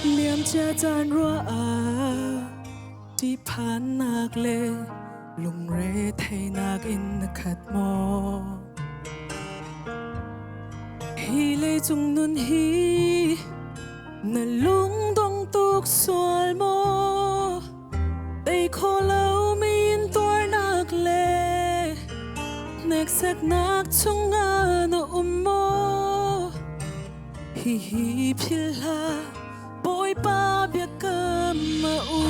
liam cha chan rua đi phan nak le lung re thay nak in na khat mo hi le chung nun hi na lung dong tuk sual mo tay kho lâu mi in tor nak le nek sak nak chung nga no mo hi hi phil ha bôi pa bia cơm mà u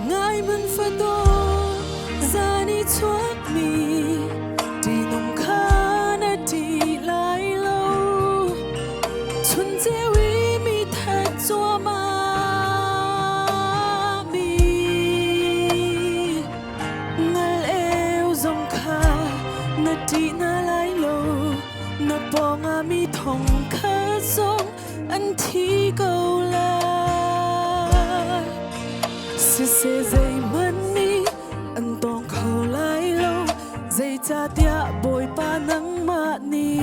ngài mình phải đo ra đi chuốc mi đi nông khá na đi lại lâu xuân gieo ý mi thật cho mà mi ngài eo dòng khá na đi na lại lâu na bong a mi thong khá dòng anh thi câu la se dây man ni anh tong khâu lại lâu dây cha tia bồi pa nắng mạ ni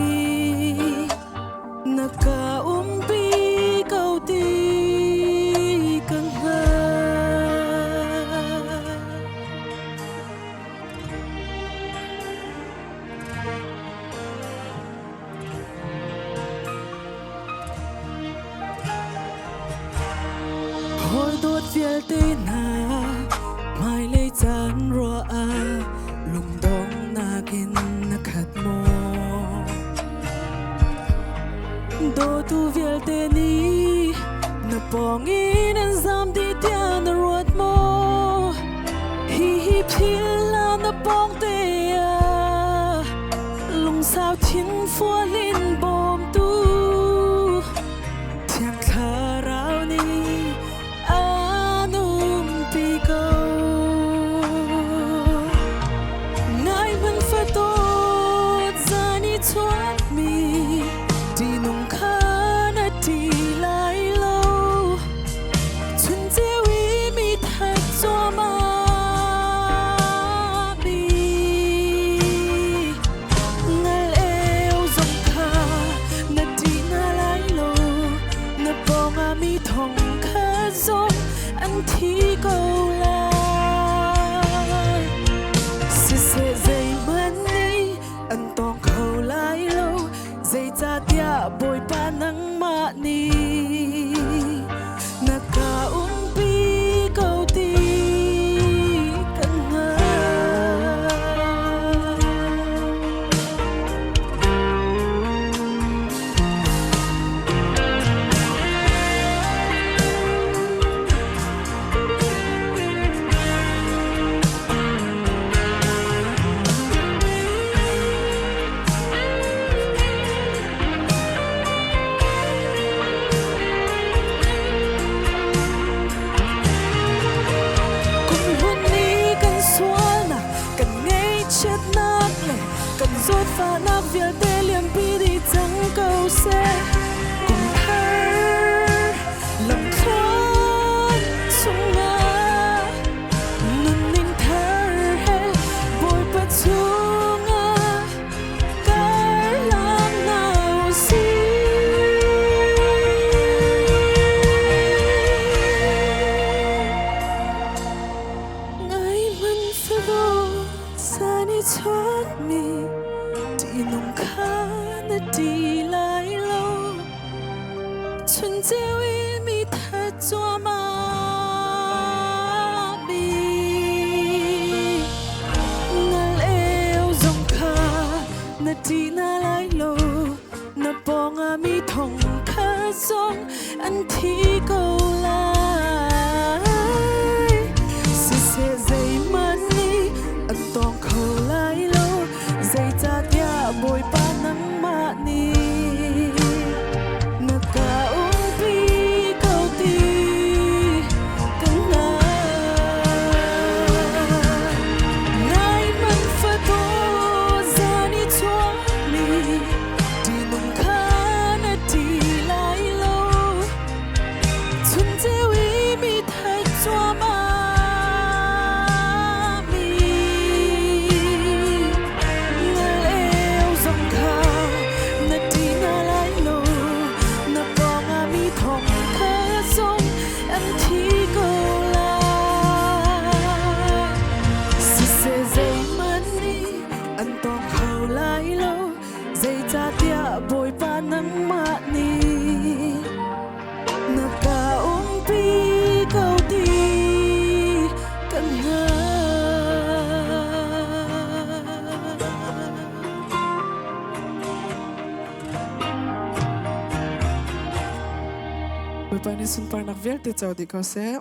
na ka pi câu ti căng ha hồi đốt việt tê na mai lấy chan rua lung dong na kin na khat mo do tu việt tê ni na pong in an zam di tia na ruat mo hi phil la na pong te lung sao thiên phua linh bom tu thiang kha rao ni anh thi câu la se dây man ni anh tong khâu lại lâu dây cha tia bồi pa nắng mạ ni na ka pi câu ti căng ha cần rốt pha nắp việc tê liềm pi đi chẳng câu xe cùng thơ lòng khói sung nga nun ninh thơ he bồi bật xuống cái làm nào xí ngày mình phải vô xa đi thoát mi đi nông khá na đi lại lâu xuân gieo ý mi thật cho mà mi ngal eo dòng khá na đi na lại lâu na bong a mi thong khá dòng anh thi câu lại se dây man ni anh tong khâu lại lâu dây cha tia bồi pa nắng mạ ni na ka pi câu ti căng na ngày mình phải to ra đi chuông mi đi nông khá na đi lại lâu xuân gieo ý bani sun par nak vel te chaw di ko se